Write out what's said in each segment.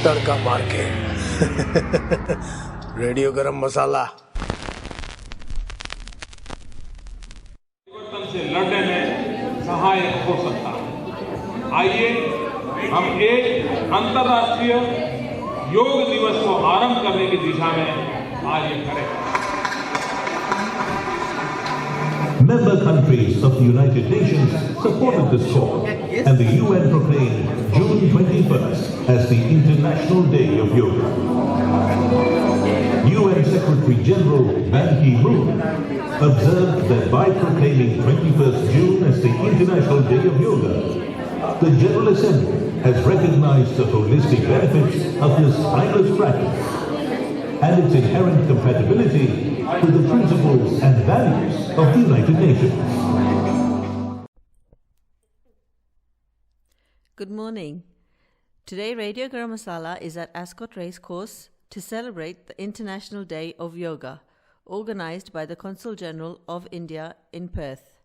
तड़का मार के रेडियो गरम मसाला परिवर्तन से लड़ने में सहायक हो सकता है। आइए हम एक अंतर्राष्ट्रीय योग दिवस को आरंभ करने की दिशा में कार्य करें। Member countries of the United Nations supported this call, and the UN proclaimed June 21st as the International Day of Yoga. UN Secretary General Ban Ki-moon observed that by proclaiming 21st June as the International Day of Yoga, the General Assembly has recognized the holistic benefits of this timeless practice and its inherent compatibility with the principles and values of the United Nations. Good morning. Today Radio Garam Masala is at Ascot Racecourse to celebrate the International Day of Yoga, organised by the Consul General of India in Perth.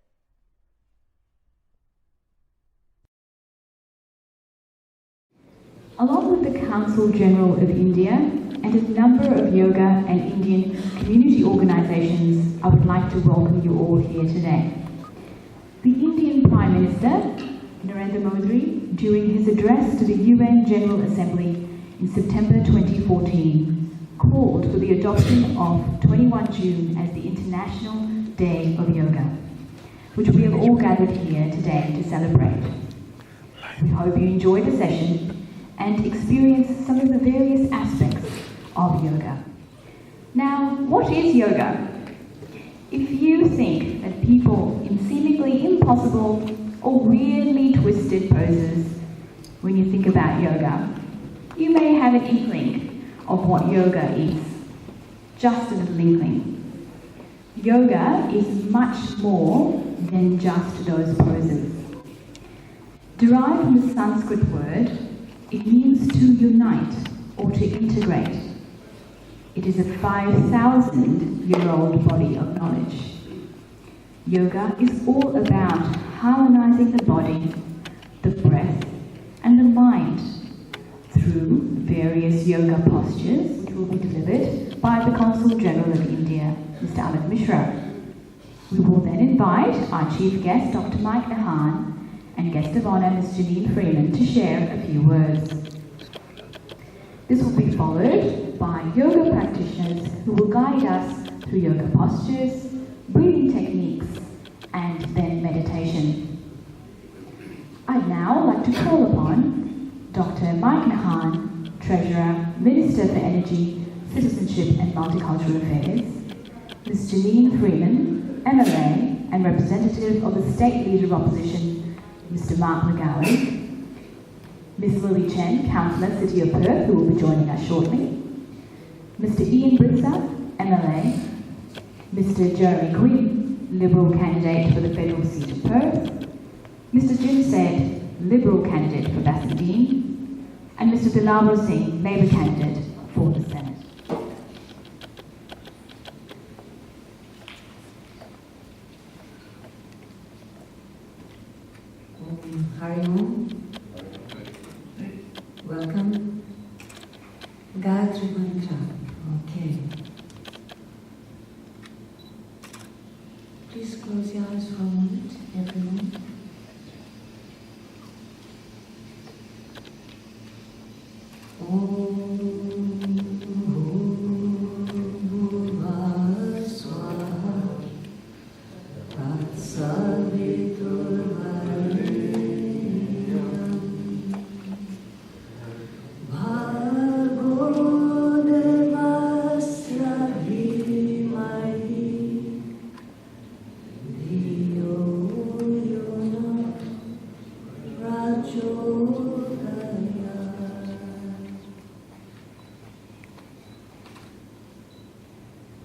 Along with the Consul General of India and a number of yoga and Indian community organisations, I would like to welcome you all here today. The Indian Prime Minister, Narendra Modi, during his address to the UN General Assembly in September 2014, called for the adoption of 21 June as the International Day of Yoga, which we have all gathered here today to celebrate. We hope you enjoy the session and experience some of the various aspects of yoga. Now, what is yoga? If you think that people in seemingly impossible or weirdly twisted poses when you think about yoga, you may have an inkling of what yoga is. Just a little inkling. Yoga is much more than just those poses. Derived from the Sanskrit word, it means to unite or to integrate. It is a 5,000-year-old body of knowledge. Yoga is all about harmonizing the body, the breath, and the mind through various yoga postures, which will be delivered by the Consul General of India, Mr. Amit Mishra. We will then invite our chief guest, Dr. Mike Nahan, and guest of honour, Ms. Janine Freeman, to share a few words. This will be followed by yoga practitioners who will guide us through yoga postures, breathing techniques, and then meditation. I'd now like to call upon Dr. Mike Nahan, Treasurer, Minister for Energy, Citizenship and Multicultural Affairs, Ms. Janine Freeman, MLA and representative of the State Leader of Opposition, Mr. Mark McGowan, Ms. Lily Chen, Councillor, City of Perth, who will be joining us shortly, Mr. Ian Britzer, MLA, Mr. Jeremy Quinn, Liberal candidate for the federal seat of Perth, Mr. Jim Said, Liberal candidate for Bassendean, and Mr. Dilawar Singh, Labour candidate for the Senate. Hari Om. Welcome. Gayatri Mantra. Okay. Please close your eyes for a moment, everyone.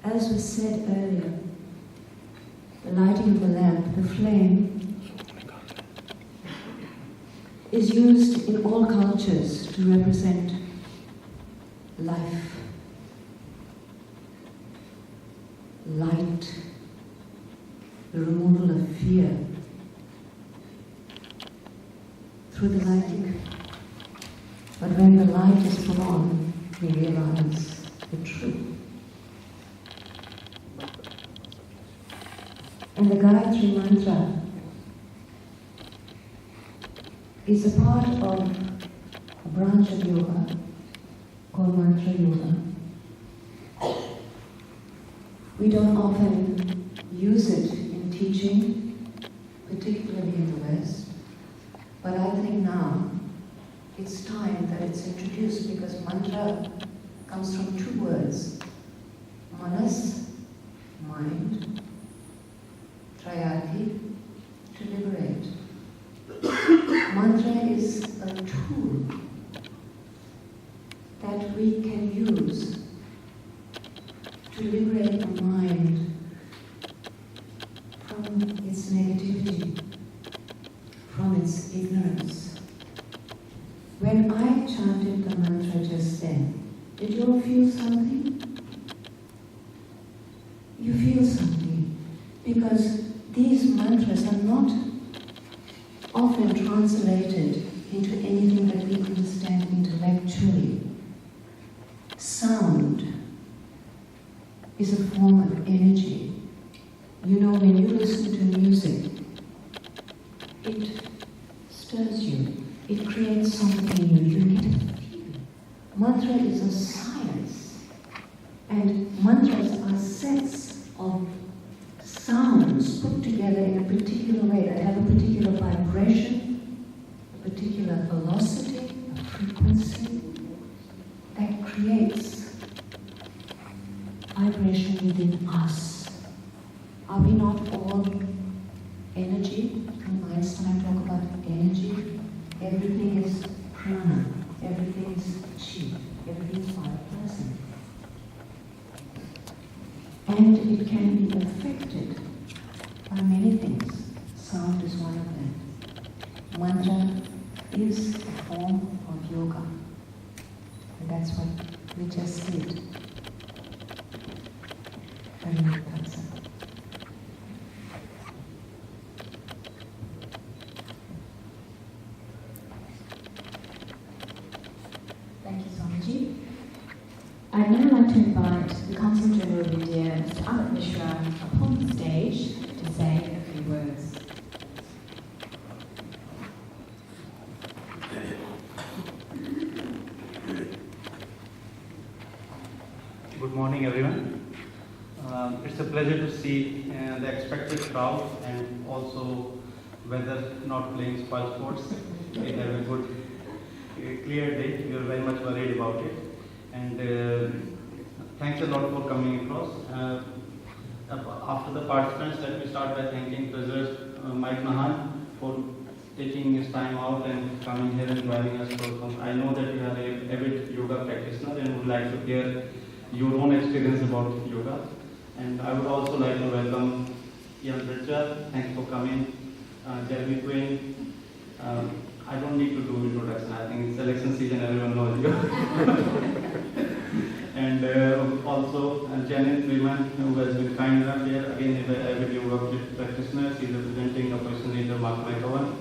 As was said earlier, the lighting of the lamp, the flame, is used in all cultures to represent life, light, the removal of fear. Through the lighting, But when the light is put on, we realize the truth. And the Gayatri Mantra is a part of a branch of yoga called Mantra Yoga. We don't often use it in teaching, particularly in the West, but I think now it's time that it's introduced because mantra comes from two words, manas, mind, trayati, to liberate. Mantra is a tool that we can use to liberate the mind from its negativity, from its ignorance. When I chanted the mantra just then, did you all feel something? You feel something because these mantras are not often translated into anything that we understand intellectually. Sound is a form of energy. You know, when you listen to music, it stirs you, it creates something in you, you get a feeling. Mantra is a science, and mantras are sets of sounds put together in a particular way that have a particular vibration, a particular velocity, a frequency that creates vibration within us. Are we not all energy? Can Einstein talk about energy? Everything is prana, everything is chi, everything is vital. And it can be affected by many things. Sound is one of them. Mantra is a form of yoga. And that's what we just did. Very good concept. Thank you, Swamiji. I'd now like to invite the Consul General of India, Mr. Amit Mishra, upon the stage to say a few words. Good morning, everyone. It's a pleasure to see the expected crowd and also weather not playing spoil sports. We have a good, clear day. We are very much worried about it. And thanks a lot for coming across. After the participants, let me start by thanking President Mike Mahan for taking his time out and coming here and joining us. I know that you are an avid yoga practitioner and would like to hear your own experience about yoga. And I would also like to welcome Ian Richard. Thanks for coming. Jeremy Quinn. I don't need to do introduction. I think it's election season, everyone knows you. And also Janet Freeman, who has been kind enough here. Again, is an avid yoga practitioner. She's representing opposition leader Mark McGowan.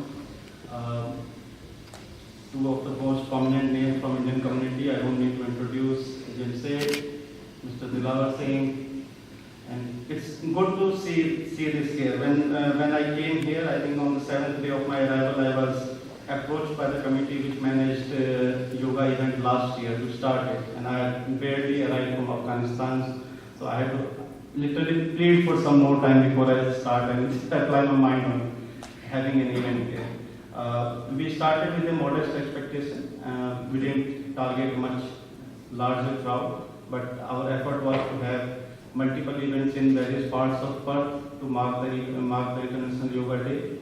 Two of the most prominent names from Indian community. I don't need to introduce Jim Seth, Mr. Dilawar Singh, and it's good to see this here. When I came here, I think on the 7th day of my arrival, I was approached by the committee which managed yoga event last year to start it, and I had barely arrived from Afghanistan, so I had to literally plead for some more time before I start and apply my mind on having an event here. We started with a modest expectation. We didn't target much larger crowd, but our effort was to have multiple events in various parts of Perth to mark the International Yoga Day.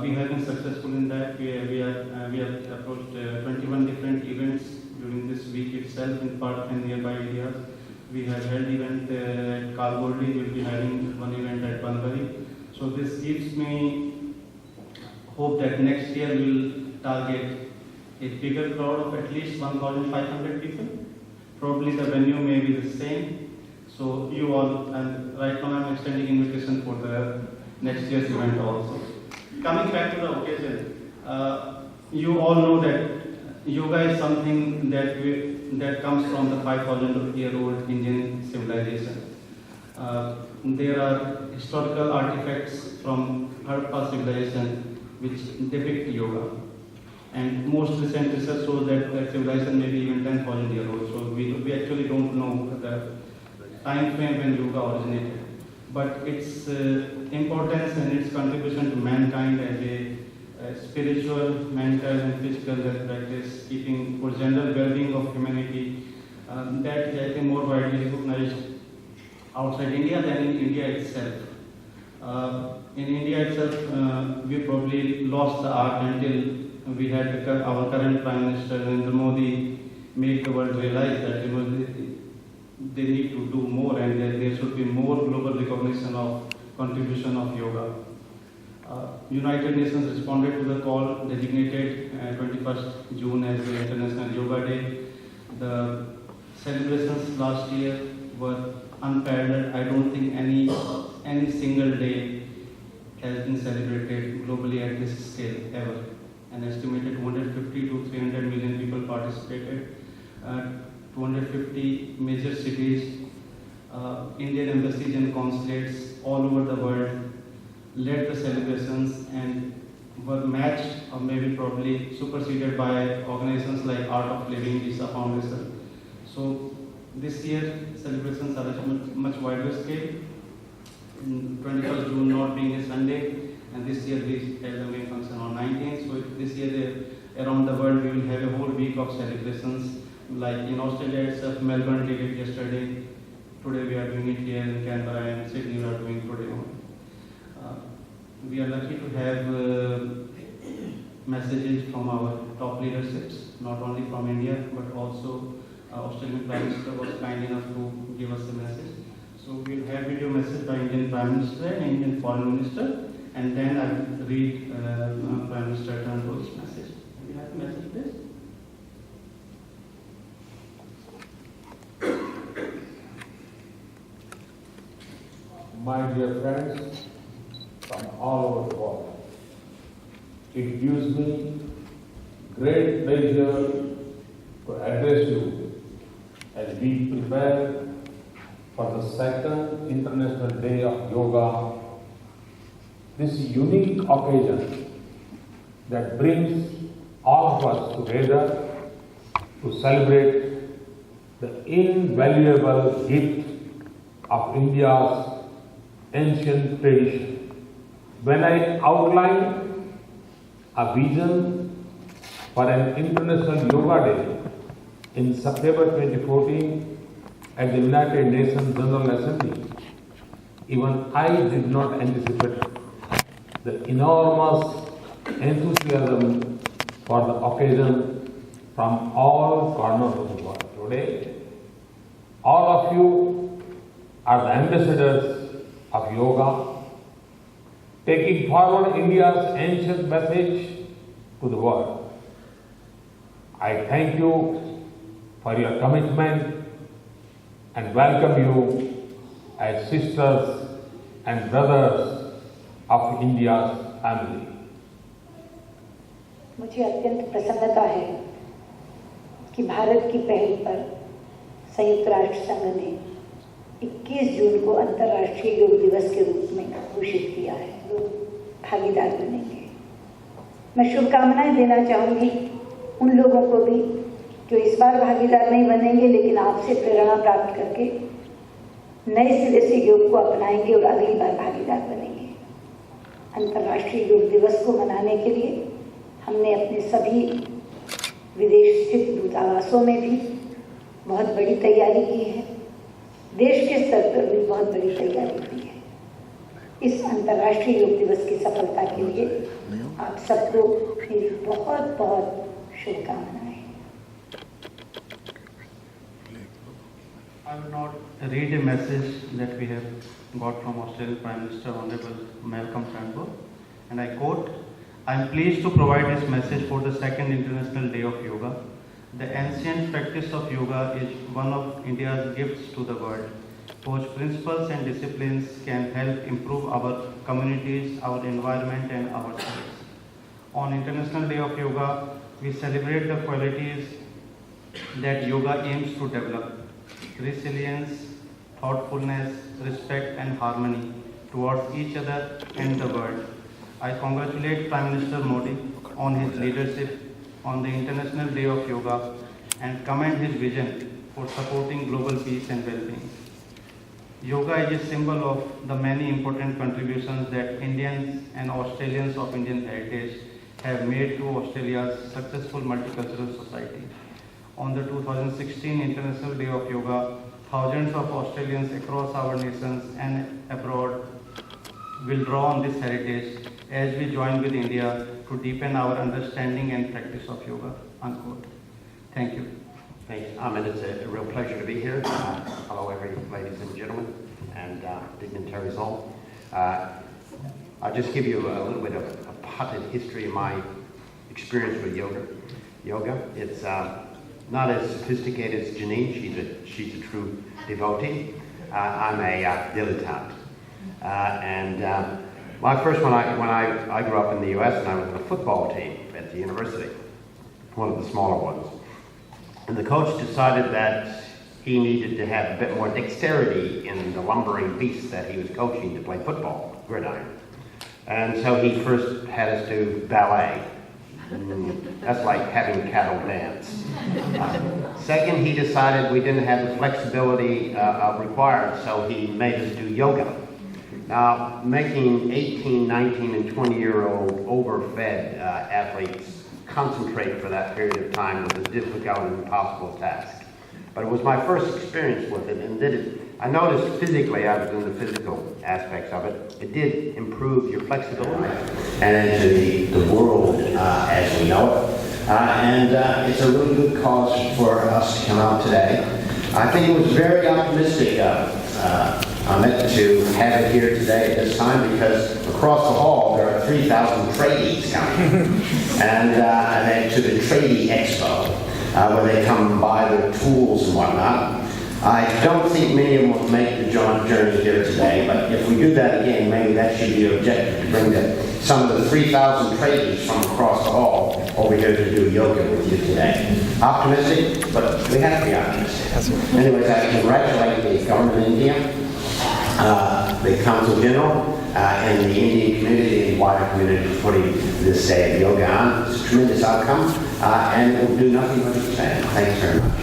We have been successful in that. We have approached 21 different events during this week itself in Perth and nearby areas. We have held event at Kalgoorlie. We will be having one event at Bunbury. So this gives me hope that next year we will target a bigger crowd of at least 1,500 people. Probably the venue may be the same. So you all, and right now I'm extending invitation for the next year's event also. Coming back to the occasion, you all know that yoga is something that comes from the 5,000-year-old Indian civilization. There are historical artifacts from Harappa civilization which depict yoga. And most recent research shows that civilization may be even 10,000 years old. So we actually don't know the time frame when yoga originated. But its importance and its contribution to mankind as a spiritual, mental and physical health practice, keeping for general well-being of humanity, that is I think more widely recognized outside India than in India itself. In India itself, we probably lost the art until we had our current Prime Minister Narendra Modi make the world realize that they need to do more and that there should be more global recognition of contribution of yoga. United Nations responded to the call, designated 21st June as the International Yoga Day. The celebrations last year were unparalleled. I don't think any single day has been celebrated globally at this scale ever. An estimated 250 to 300 million people participated. 250 major cities, Indian embassies and consulates all over the world led the celebrations and were matched or maybe probably superseded by organizations like Art of Living, Visa Foundation. So this year celebrations are at a much wider scale. 21st June not being a Sunday, and this year we held the main function on 19th. So this year around the world we will have a whole week of celebrations. Like in Australia itself, Melbourne did it yesterday. Today we are doing it here in Canberra and Sydney we are doing today on. We are lucky to have messages from our top leaderships, not only from India but also Australian Prime Minister was kind enough to give us a message. So we will have video message by Indian Prime Minister and Indian Foreign Minister, and then I will read Prime Minister Turnbull's message. Do you have the message, please? My dear friends from all over the world, it gives me great pleasure to address you as we prepare for the second International Day of Yoga, this unique occasion that brings all of us together to celebrate the invaluable gift of India's ancient tradition. When I outlined a vision for an International Yoga Day in September 2014 at the United Nations General Assembly, even I did not anticipate the enormous enthusiasm for the occasion from all corners of the world. Today, all of you are the ambassadors of yoga, taking forward India's ancient message to the world. I thank you for your commitment and welcome you as sisters and brothers of India's family. मुझे अत्यंत प्रसन्नता है कि भारत की पहल पर संयुक्त राष्ट्र संघ ने 21 जून को अंतर्राष्ट्रीय योग दिवस के रूप में घोषित किया है। लोग भागीदार बनेंगे। मैं शुभकामनाएं देना चाहूँगी उन लोगों को भी जो इस बार भागीदार नहीं बनेंगे, लेकिन आपसे प्रेरणा प्राप्त करके नए सिरे से योग को अपनाएंगे और अगली बार भागीदार बनेंगे। अंतर्राष्ट्रीय योग दिवस को मनाने के लिए हमने अपने सभी विदेश स्थित दूतावासों में भी बहुत बड़ी तैयारी की है। देश के स्तर पर भी बहुत बड़ी तैयारी की है। इस अंतर्राष्ट्रीय योग दिवस की सफलता के लिए आप सबको मेरी बहुत बहुत शुभकामनाएं। I will not read a message that we have got from Australian Prime Minister Honorable Malcolm Turnbull, and I quote, I am pleased to provide this message for the second International Day of Yoga. The ancient practice of yoga is one of India's gifts to the world, whose principles and disciplines can help improve our communities, our environment and ourselves. On International Day of Yoga, we celebrate the qualities that yoga aims to develop: resilience, thoughtfulness, respect and harmony towards each other and the world. I congratulate Prime Minister Modi on his leadership on the International Day of Yoga and commend his vision for supporting global peace and well-being. Yoga is a symbol of the many important contributions that Indians and Australians of Indian heritage have made to Australia's successful multicultural society. On the 2016 International Day of Yoga, thousands of Australians across our nations and abroad will draw on this heritage as we join with India to deepen our understanding and practice of yoga. Unquote. Thank you. Thank you, Ahmed. It's a real pleasure to be here. Hello, ladies and gentlemen, and dignitaries all. I'll just give you a little bit of a potted history of my experience with yoga. It's not as sophisticated as Janine. She's a true devotee. I'm a dilettante. My first one, when I grew up in the U.S. and I was on a football team at the university, one of the smaller ones. And the coach decided that he needed to have a bit more dexterity in the lumbering beast that he was coaching to play football, gridiron. And so he first had us do ballet. That's like having cattle dance. Second, he decided we didn't have the flexibility required, so he made us do yoga. Now, making 18, 19, and 20-year-old overfed athletes concentrate for that period of time was a difficult and impossible task. But it was my first experience with it, and I noticed physically, I was in the physical aspects of it, it did improve your flexibility and into the world as we know it. It's a really good cause for us to come out today. I think it was very optimistic Ahmed to have it here today at this time, because across the hall there are 3,000 tradies coming, and then to the Tradie Expo, where they come buy their tools and whatnot. I don't think many of them will make the journey here today, but if we do that again, maybe that should be the objective, to bring some of the 3,000 tradies from across the hall over here to do yoga with you today. Optimistic, but we have to be optimistic. Anyways, I congratulate the government of India, the Consul General, and the Indian community and wider community for putting this day of yoga on. It's a tremendous outcome, and it will do nothing but expand. Thanks very much.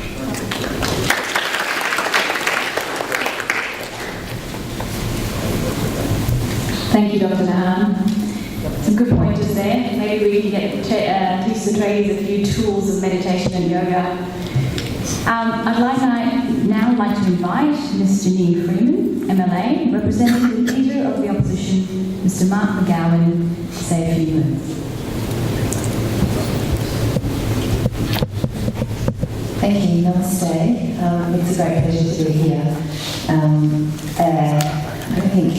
Thank you, Dr. Nahan. Some good pointers there. Maybe we can teach the tradies a few tools of meditation and yoga. I'd now like to invite Ms. Janine Freeman, MLA, representing the Leader of the Opposition, Mr. Mark McGowan, to say a few words. Thank you. Namaste. It's a great pleasure to be here. I think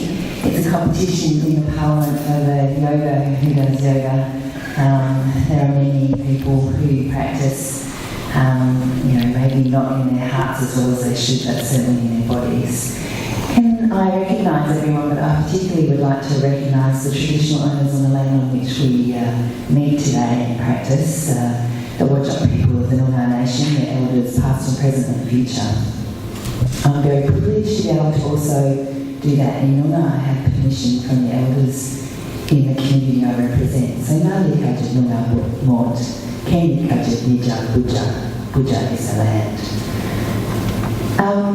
it's a competition in the Parliament over yoga, who does yoga. There are many people who practice, maybe not in their hearts as well as they should, but certainly in their bodies. Can I recognise everyone, but I particularly would like to recognise the traditional owners on the land on which we meet today and practice, the Wajak people of the Noongar Nation, the elders past and present and future. I'm very privileged to be able to also do that in Noongar. I have permission from the elders in the community I represent. So Nali Kajit Noongar Mort, Kendi Kajit Nija Buja is the land.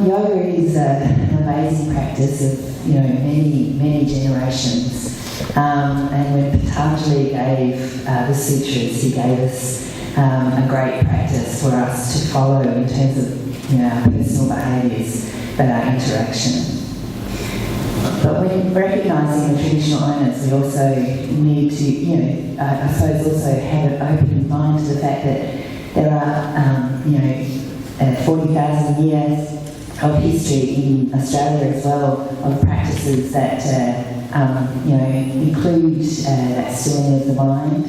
Yoga is an amazing practice of many generations. And when Patanjali gave the sutras, he gave us a great practice for us to follow in terms of our personal behaviours, but our interaction. But when recognising the traditional owners, we also need to, I suppose, also have an open mind to the fact that there are, 40,000 years of history in Australia as well of practices that, include that stilling of the mind.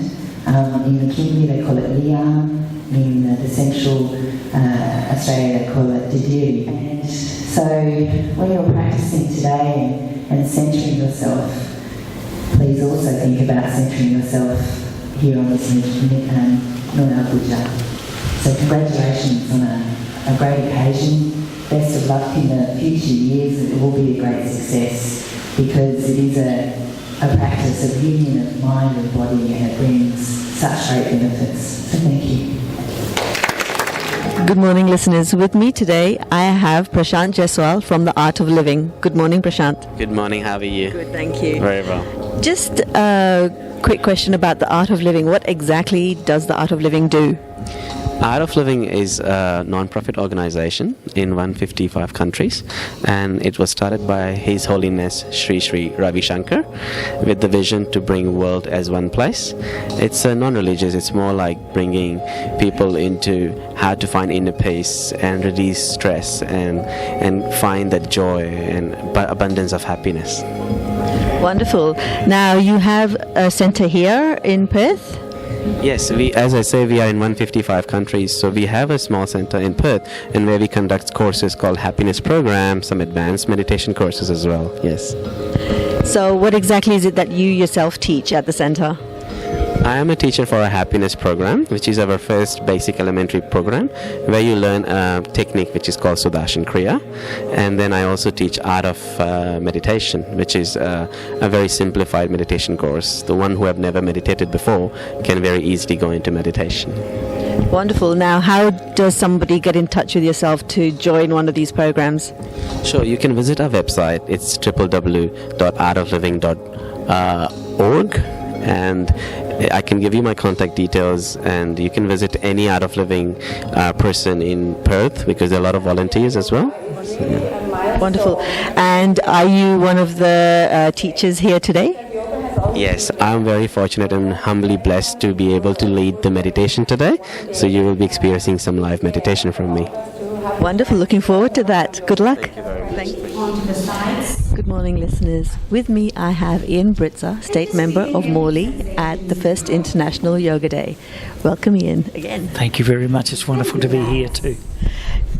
In the Kimberley they call it Liam. In the central Australia they call it Didiri. And so when you're practicing today and centering yourself, please also think about centering yourself here on this Nuna Puja. So congratulations on a great occasion. Best of luck in the future years. It will be a great success because it is a practice of union of mind and body, and it brings such great benefits. So thank you. Good morning, listeners. With me today, I have Prashant Jaiswal from The Art of Living. Good morning, Prashant. Good morning. How are you? Good, thank you. Very well. Just a quick question about The Art of Living. What exactly does The Art of Living do? Art of Living is a non-profit organization in 155 countries, and it was started by His Holiness Sri Sri Ravi Shankar with the vision to bring world as one place. It's non-religious. It's more like bringing people into how to find inner peace and reduce stress and find that joy and abundance of happiness. Wonderful. Now you have a centre here in Perth. Yes, as I say, we are in 155 countries, so we have a small center in Perth, and where we conduct courses called happiness programs, some advanced meditation courses as well. Yes. So what exactly is it that you yourself teach at the center? I am a teacher for a happiness program, which is our first basic elementary program, where you learn a technique which is called Sudarshan Kriya. And then I also teach art of meditation, which is a very simplified meditation course. The one who have never meditated before can very easily go into meditation. Wonderful. Now, how does somebody get in touch with yourself to join one of these programs? Sure, you can visit our website. It's www.artofliving.org. And I can give you my contact details, and you can visit any Art of Living person in Perth, because there are a lot of volunteers as well. So, yeah. Wonderful. And are you one of the teachers here today? Yes, I'm very fortunate and humbly blessed to be able to lead the meditation today. So you will be experiencing some live meditation from me. Wonderful. Looking forward to that. Good luck. Thank you very much. Thank you. Good morning, listeners. With me, I have Ian Britzer, State Member of Morley at the First International Yoga Day. Welcome, Ian, again. Thank you very much. It's wonderful to be here too.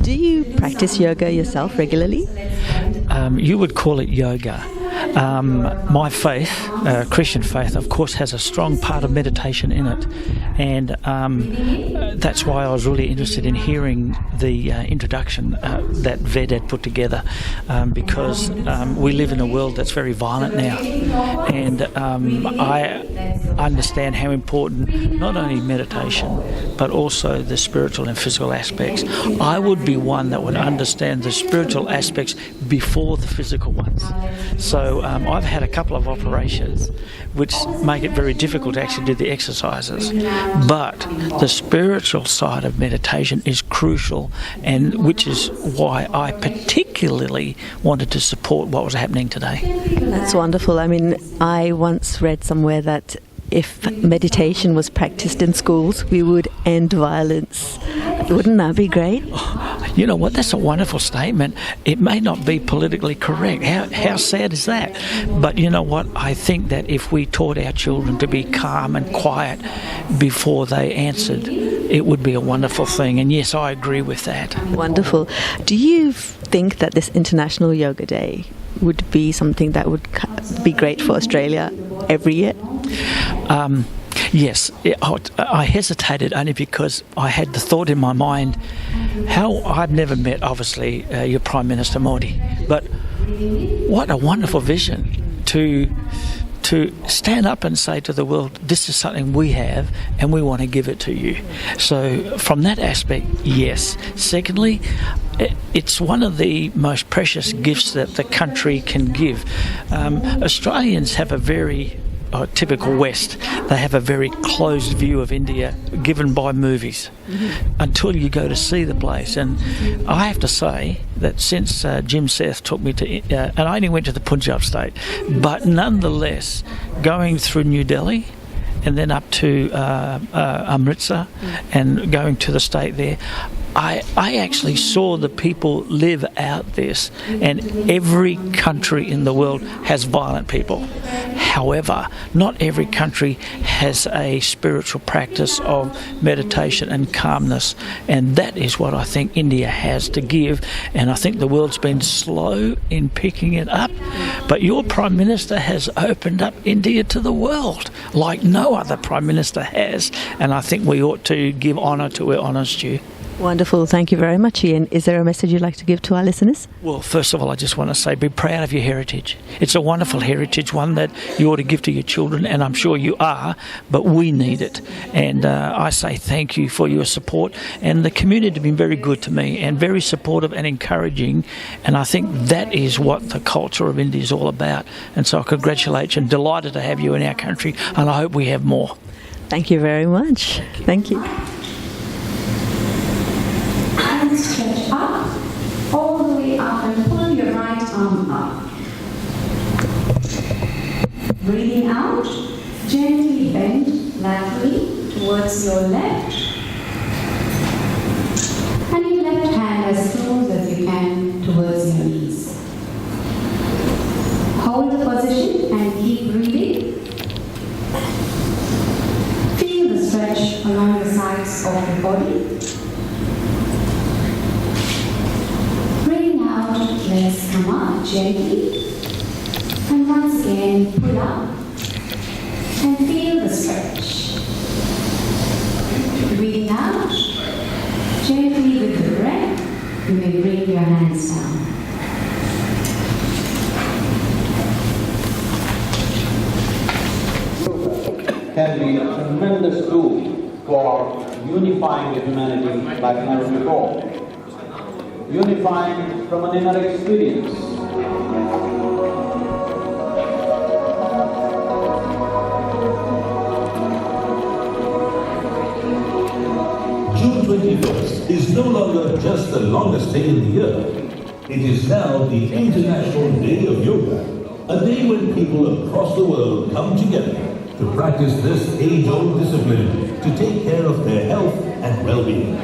Do you practice yoga yourself regularly? You would call it yoga. My faith, Christian faith, of course, has a strong part of meditation in it, and that's why I was really interested in hearing the introduction that Ved had put together, because we live in a world that's very violent now, and I understand how important not only meditation but also the spiritual and physical aspects. I would be one that would understand the spiritual aspects before the physical ones. So I've had a couple of operations which make it very difficult to actually do the exercises, but the spiritual side of meditation is crucial, and which is why I particularly wanted to support what was happening today. That's wonderful. I mean, I once read somewhere that if meditation was practiced in schools, we would end violence. Wouldn't that be great? You know what? That's a wonderful statement. It may not be politically correct. How sad is that? But you know what? I think that if we taught our children to be calm and quiet before they answered, it would be a wonderful thing. And yes, I agree with that. Wonderful. Do you think that this International Yoga Day would be something that would be great for Australia every year? Yes, I hesitated only because I had the thought in my mind how I've never met, obviously, your Prime Minister Modi, but what a wonderful vision to stand up and say to the world, this is something we have and we want to give it to you. So from that aspect, yes. Secondly, it's one of the most precious gifts that the country can give. Australians have a very typical West, they have a very closed view of India given by movies until you go to see the place. And I have to say that since Jim Seth took me to, and I only went to the Punjab state, but nonetheless, going through New Delhi and then up to Amritsar and going to the state there, I actually saw the people live out this, and every country in the world has violent people. However, not every country has a spiritual practice of meditation and calmness, and that is what I think India has to give, and I think the world's been slow in picking it up, but your Prime Minister has opened up India to the world like no other Prime Minister has, and I think we ought to give honour to where honour's due. Wonderful. Thank you very much, Ian. Is there a message you'd like to give to our listeners? Well, first of all, I just want to say be proud of your heritage. It's a wonderful heritage, one that you ought to give to your children, and I'm sure you are, but we need it. And I say thank you for your support. And the community have been very good to me and very supportive and encouraging, and I think that is what the culture of India is all about. And so I congratulate you and delighted to have you in our country, and I hope we have more. Thank you very much. Thank you. And stretch up, all the way up, and pull your right arm up. Breathing out, gently bend laterally towards your left. And your left hand as close as you can towards your knees. Hold the position and keep breathing. Feel the stretch along the sides of the body. Legs come up gently, and once again pull up and feel the stretch. Breathing out, gently with the breath, you may bring your hands down. Can be a tremendous tool for unifying the humanity like never before. Unifying from an inner experience. June 21st is no longer just the longest day in the year. It is now the International Day of Yoga, a day when people across the world come together to practice this age-old discipline to take care of their health and well-being.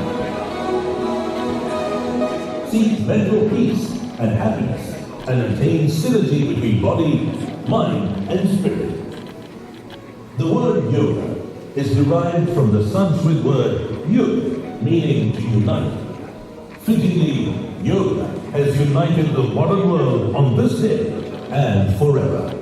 Seek mental peace and happiness and attain synergy between body, mind and spirit. The word yoga is derived from the Sanskrit word yug, meaning to unite. Fittingly, yoga has united the modern world on this day and forever.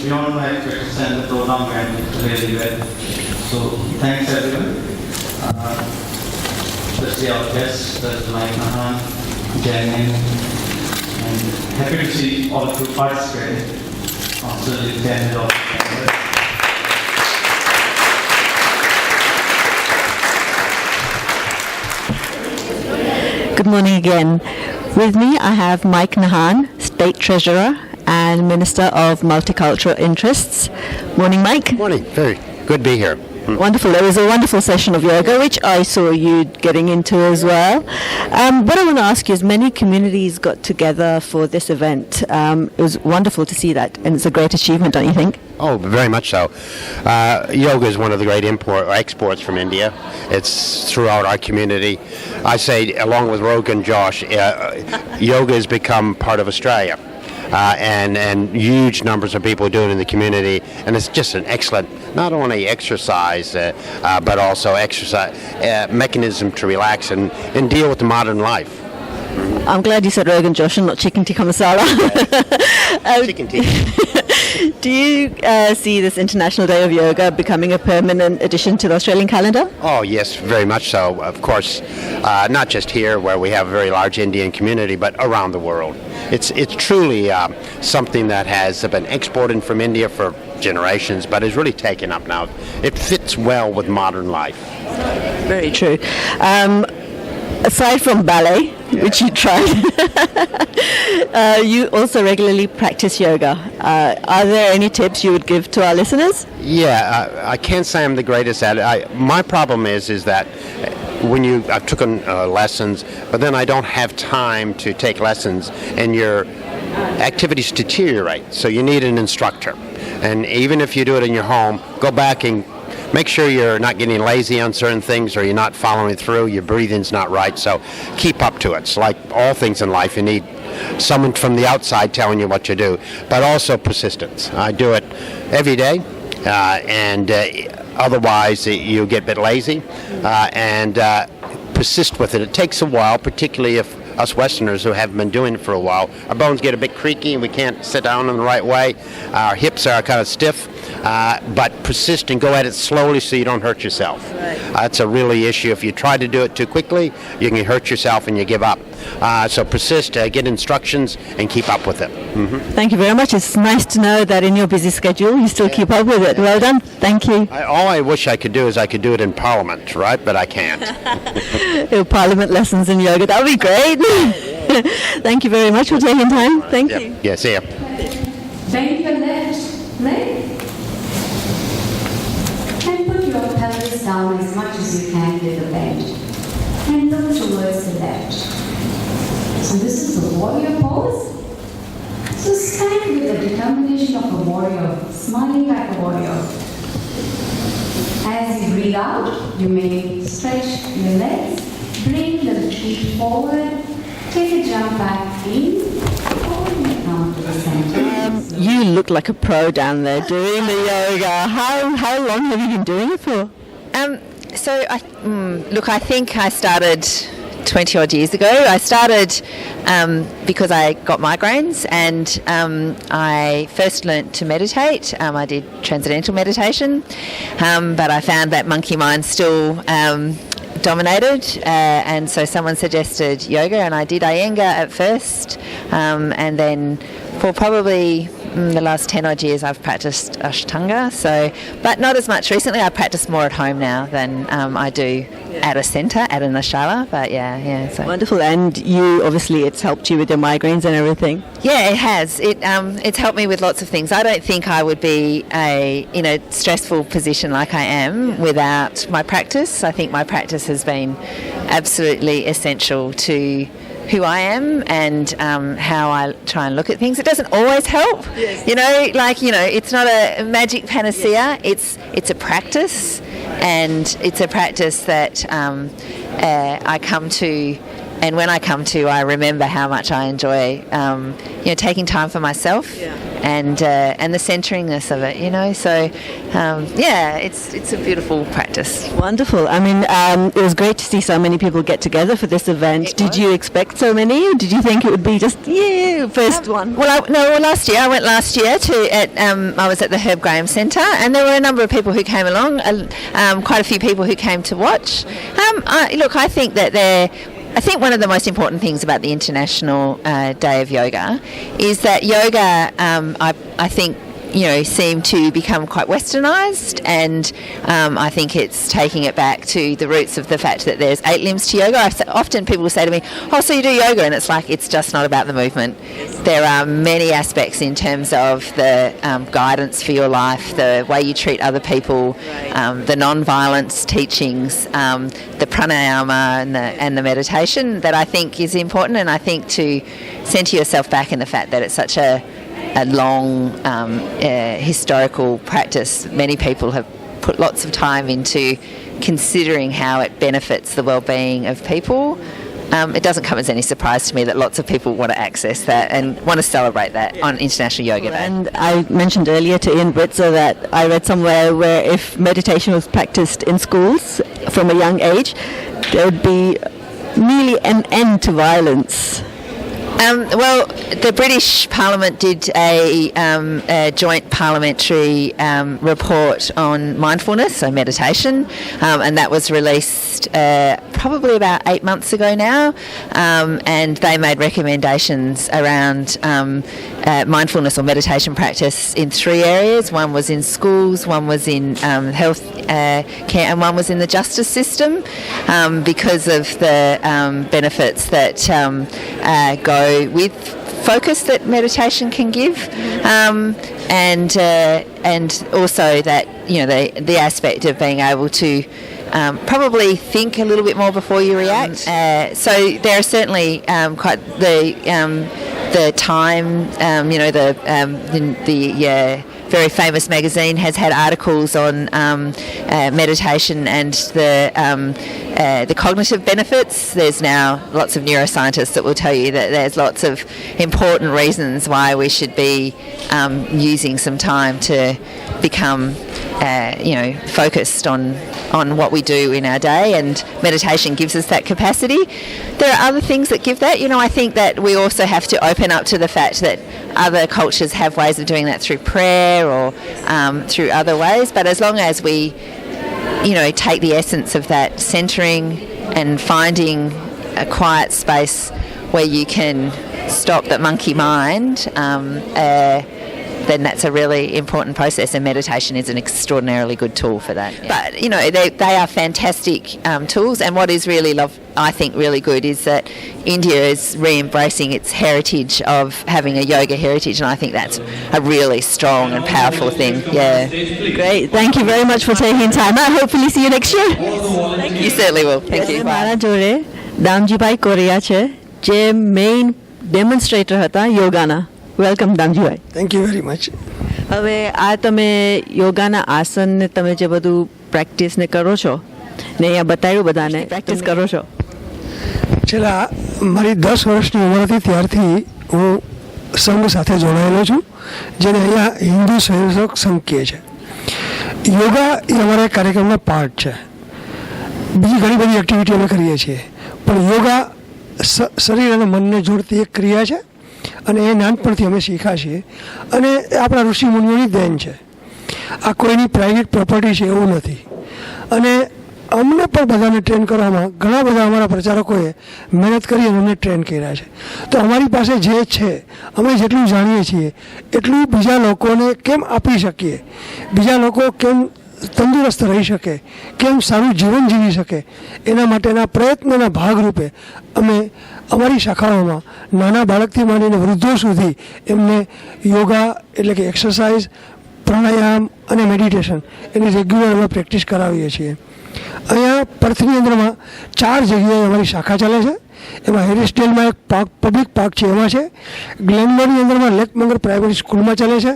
Beyond my expectation, the program went really well. So thanks everyone, especially our guests, that's Mike Nahan, Jen, and happy to see all of you participate. Also the General of India. Good morning again. With me I have Mike Nahan, State Treasurer and Minister of Multicultural Interests. Morning, Mike. Morning. Very good to be here. Wonderful. It was a wonderful session of yoga, which I saw you getting into as well. What I want to ask you is many communities got together for this event. It was wonderful to see that, and it's a great achievement, don't you think? Oh, very much so. Yoga is one of the great exports from India. It's throughout our community. I say, along with Rogan and Josh, yoga has become part of Australia. and huge numbers of people do it in the community, and it's just an excellent, not only exercise, but also exercise mechanism to relax and deal with the modern life. I'm glad you said Rogan Josh and not chicken tikka masala. Chicken tikka. Do you see this International Day of Yoga becoming a permanent addition to the Australian calendar? Oh, yes, very much so. Of course, not just here where we have a very large Indian community, but around the world. It's truly something that has been exported from India for generations, but is really taken up now. It fits well with modern life. Very true. Aside from ballet, which you tried, you also regularly practice yoga. Are there any tips you would give to our listeners? Yeah, I can't say I'm the greatest at it. My problem is that when I've taken lessons, but then I don't have time to take lessons, and your activities deteriorate. So you need an instructor. And even if you do it in your home, go back and make sure you're not getting lazy on certain things, or you're not following through, your breathing's not right, so keep up to it. It's like all things in life, you need someone from the outside telling you what to do, but also persistence. I do it every day, and otherwise you get a bit lazy, and persist with it. It takes a while, particularly if us Westerners who haven't been doing it for a while, our bones get a bit creaky and we can't sit down in the right way. Our hips are kind of stiff, but persist and go at it slowly so you don't hurt yourself. Right. That's a really issue. If you try to do it too quickly, you can hurt yourself and you give up. So persist, get instructions, and keep up with it. Mm-hmm. Thank you very much. It's nice to know that in your busy schedule you still keep up with it. Well done. Thank you. All I wish I could do is I could do it in Parliament, right? But I can't. Parliament lessons in yoga. That would be great. Thank you very much for taking time. Thank you. Yeah, see ya. Bend your left leg and put your pelvis down as much as you can with the bend and look towards the left. So this is the warrior pose. So stand with the determination of a warrior, smiling like a warrior. As you breathe out, you may stretch your legs, bring the feet forward, take a jump back in, and come to the center. You look like a pro down there doing the yoga. How long have you been doing it for? I think I started 20 odd years ago. I started because I got migraines, and I first learnt to meditate. I did transcendental meditation, but I found that monkey mind still dominated, and so someone suggested yoga, and I did Iyengar at first, and then for probably the last 10 odd years I've practiced Ashtanga, but not as much recently. I practice more at home now than I do at a centre, at an ashala, but so. Wonderful. And you, obviously, it's helped you with your migraines and everything. Yeah, it has. It's helped me with lots of things. I don't think I would be in a stressful position like I am without my practice. I think my practice has been absolutely essential to who I am and how I try and look at things. It doesn't always help, yes. It's not a magic panacea. Yes. It's a practice, and it's a practice that I come to. And when I come to, I remember how much I enjoy, taking time for myself, and the centeringness of it, So, it's a beautiful practice. Wonderful. I mean, it was great to see so many people get together for this event. Did you expect so many, or did you think it would be just first one? Last year I went I was at the Herb Graham Centre, and there were a number of people who came along, quite a few people who came to watch. I think one of the most important things about the International Day of Yoga is that yoga, I think, seem to become quite westernised, and I think it's taking it back to the roots of the fact that there's 8 limbs to yoga. Often people say to me, oh, so you do yoga, and it's like, it's just not about the movement. There are many aspects in terms of the guidance for your life, the way you treat other people, the non-violence teachings, the pranayama and the meditation that I think is important, and I think to centre yourself back in the fact that it's such a long historical practice. Many people have put lots of time into considering how it benefits the well-being of people. it doesn't come as any surprise to me that lots of people want to access that and want to celebrate that on International Yoga Day. And I mentioned earlier to Ian Britzer that I read somewhere where if meditation was practiced in schools from a young age, there would be nearly an end to violence. Well, the British Parliament did a joint parliamentary report on mindfulness, so meditation, and that was released probably about 8 months ago now, and they made recommendations around mindfulness or meditation practice in 3 areas. One was in schools, one was in health care, and one was in the justice system, because of the benefits that go with focus that meditation can give, and also that the aspect of being able to probably think a little bit more before you react. So there are certainly quite the Time, the very famous magazine has had articles on meditation and the cognitive benefits. There's now lots of neuroscientists that will tell you that there's lots of important reasons why we should be using some time to become focused on what we do in our day, and meditation gives us that capacity. There are other things that give that. I think that we also have to open up to the fact that other cultures have ways of doing that through prayer or through other ways, but as long as we take the essence of that centering and finding a quiet space where you can stop that monkey mind, then that's a really important process, and meditation is an extraordinarily good tool for that. Yeah. But they are fantastic tools, and what is really I think really good is that India is re-embracing its heritage of having a yoga heritage, and I think that's a really strong and powerful thing. Yeah. Great. Thank you very much for taking time. I hopefully see you next year. Thank you. certainly will. Thank you. મારા જોડે Damjibhai Korea છે, જે main demonstrator હતા યોગાના. Welcome Damjibhai. Thank you very much. હવે આ તમે યોગાના આસન ને તમે જે બધું પ્રેક્ટિસ ને કરો છો ને અહીંયા બતાવ્યું બધાને પ્રેક્ટિસ કરો છો. છેલ્લા મારી 10 વર્ષની ઉંમર હતી ત્યારથી હું સંઘ સાથે જોડાયેલો છું, જેને અહીંયા હિન્દુ સહયોગ સંઘ કહે છે. યોગા એ અમારા કાર્યક્રમનો પાર્ટ છે. બીજી ઘણી બધી એક્ટિવિટી અમે કરીએ છીએ, પણ યોગા શરીર અને મનને જોડતી એક ક્રિયા છે, અને એ નાનપણથી અમે શીખ્યા છીએ, અને આપણા ઋષિ મુનિઓની દેન છે. આ કોઈની પ્રાઇવેટ પ્રોપર્ટી છે એવું નથી. અને અમને પણ બધાને ટ્રેન કરવામાં ઘણા બધા અમારા પ્રચારકોએ મહેનત કરી અને અમને ટ્રેન કર્યા છે. તો અમારી પાસે જે છે, અમે જેટલું જાણીએ છીએ એટલું બીજા લોકોને કેમ આપી શકીએ, બીજા લોકો કેમ તંદુરસ્ત રહી શકે, કેમ સારું જીવન જીવી શકે, એના માટેના પ્રયત્નના ભાગરૂપે અમે અમારી શાખાઓમાં નાના બાળકથી માંડીને વૃદ્ધો સુધી એમને યોગા એટલે કે એક્સરસાઇઝ, પ્રાણાયામ અને મેડિટેશન એની રેગ્યુલર અમે પ્રેક્ટિસ કરાવીએ છીએ. અહીંયા પર્થની અંદરમાં 4 જગ્યાએ અમારી શાખા ચાલે છે. એમાં હેરિસડેલમાં એક પબ્લિક પાર્ક છે, એમાં છે. ગ્લેનમોરની અંદરમાં લેકમંગર પ્રાઇમરી સ્કૂલમાં ચાલે છે.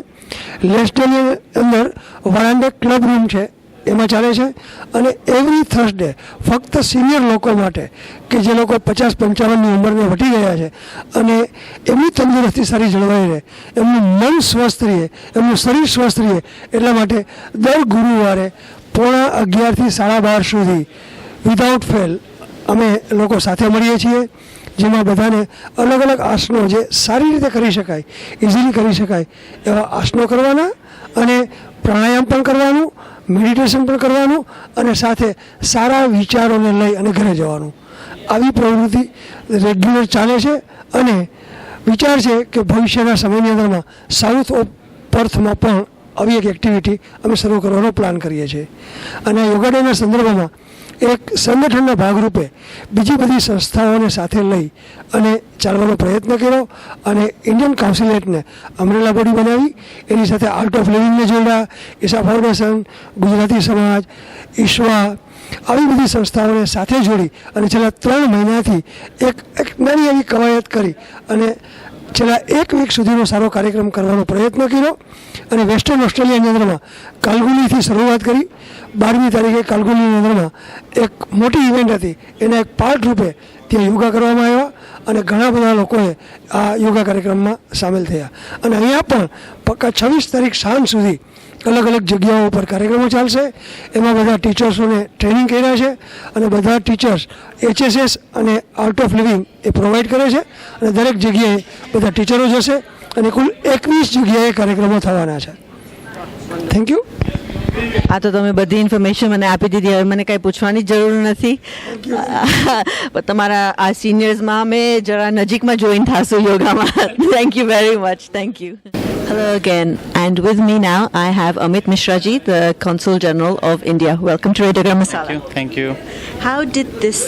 લેસ્ડેલની અંદર વરાંડે ક્લબ રૂમ છે, એમાં ચાલે છે. અને એવરી થર્સડે ફક્ત સિનિયર લોકો માટે કે જે લોકો 50-55ની ઉંમરને વટી ગયા છે અને એમની તંદુરસ્તી સારી જળવાઈ રહે, એમનું મન સ્વસ્થ રહે, એમનું શરીર સ્વસ્થ રહે, એટલા માટે દર ગુરુવારે 11:30 થી 12:30 સુધી વિધાઉટ ફેલ અમે લોકો સાથે મળીએ છીએ, જેમાં બધાને અલગ અલગ આસનો જે સારી રીતે કરી શકાય, ઇઝીલી કરી શકાય એવા આસનો કરવાના, અને પ્રાણાયામ પણ કરવાનું, મેડિટેશન પણ કરવાનું, અને સાથે સારા વિચારોને લઈ અને ઘરે જવાનું. આવી પ્રવૃત્તિ રેગ્યુલર ચાલે છે, અને વિચાર છે કે ભવિષ્યના સમયની અંદરમાં સાઉથ ઓફ પર્થમાં પણ આવી એક એક્ટિવિટી અમે શરૂ કરવાનો પ્લાન કરીએ છીએ. અને યોગા ડેના સંદર્ભમાં એક સંગઠનના ભાગરૂપે બીજી બધી સંસ્થાઓને સાથે લઈ અને ચાલવાનો પ્રયત્ન કર્યો, અને ઇન્ડિયન કાઉન્સિલેટને અમરેલા બોડી બનાવી, એની સાથે આર્ટ ઓફ લિવિંગને જોડ્યા, ઈશા ફાઉન્ડેશન, ગુજરાતી સમાજ, ઈશ્વા, આવી બધી સંસ્થાઓને સાથે જોડી અને છેલ્લા 3 મહિનાથી એક નાની એવી કવાયત કરી અને છેલ્લા 1 વીક સુધીનો સારો કાર્યક્રમ કરવાનો પ્રયત્ન કર્યો અને વેસ્ટર્ન ઓસ્ટ્રેલિયાની અંદરમાં કાલગુલીથી શરૂઆત કરી. 12મી તારીખે કાલગુલીની અંદરમાં એક મોટી ઇવેન્ટ હતી, એના એક પાર્ટ રૂપે ત્યાં યોગા કરવામાં આવ્યા અને ઘણા બધા લોકોએ આ યોગા કાર્યક્રમમાં સામેલ થયા. અને અહીંયા પણ પક્કા 26 તારીખ સાંજ સુધી અલગ અલગ જગ્યાઓ પર કાર્યક્રમો ચાલશે. એમાં બધા ટીચર્સોને ટ્રેનિંગ કર્યા છે અને બધા ટીચર્સ HSS અને art of living A provide કરે છે અને દરેક જગ્યાએ બધા ટીચરો જશે અને કુલ 21 જગ્યાએ કાર્યક્રમો થવાના છે. Thank you. આ તો તમે બધી ઇન્ફોર્મેશન મને આપી દીધી, હવે મને કંઈ પૂછવાની જરૂર નથી. પણ તમારા આ સિનિયર્સમાં અમે જરા નજીકમાં જોઈન થશું યોગામાં. Thank you very much. Thank you. Hello again, and with me now I have Amit Mishraji, the Consul General of India. Welcome to Radio Garam Masala. Thank you. How did this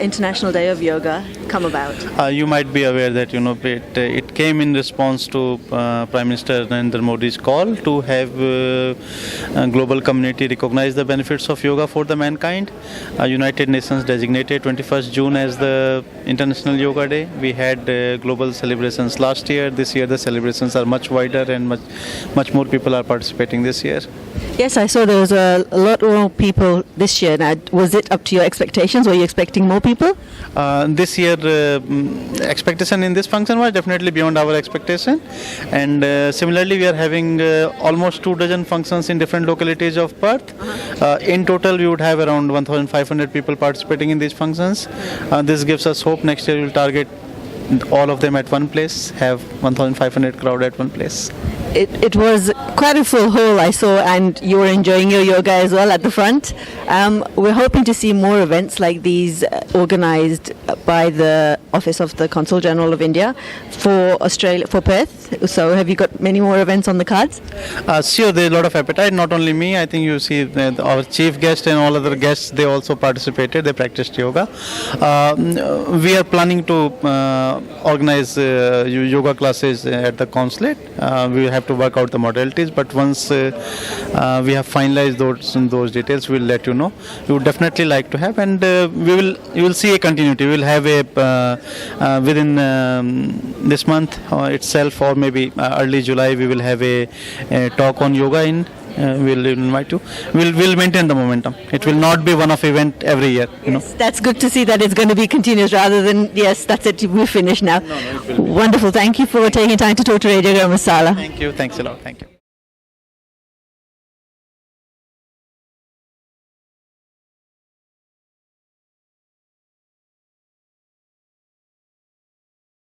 International Day of Yoga come about? You might be aware that it came in response to Prime Minister Narendra Modi's call to have global community recognize the benefits of yoga for the mankind. United Nations designated 21st June as the International Yoga Day. We had global celebrations last year. This year the celebrations are much wider and much more people are participating this year. Yes, I saw there was a lot more people this year. Now, was it up to your expectations? Were you expecting more people? This year, expectation in this function was definitely beyond our expectation. And similarly, we are having almost 24 functions in different localities of Perth. In total, we would have around 1,500 people participating in these functions. This gives us hope next year we will target all of them at one place, have 1,500 crowd at one place. It was quite a full hall I saw, and you were enjoying your yoga as well at the front. We're hoping to see more events like these organised by the Office of the Consul General of India for Australia, for Perth. So have you got many more events on the cards? Sure, there's a lot of appetite. Not only me, I think you see our chief guest and all other guests, they also participated, they practiced yoga. We are planning to organize yoga classes at the consulate. We have to work out the modalities, but once we have finalized those details, we'll let you know. We would definitely like to have, and you will see a continuity. We will have a within this month itself, or maybe early July, we will have a talk on yoga in. We'll invite you. We'll maintain the momentum. It will not be one-off event every year. Yes, that's good to see that it's going to be continuous rather than yes, that's it. We're finished now. No, wonderful. Thank you for taking time to talk to Radio Garam Masala. Thank you. Thanks a lot. Thank you.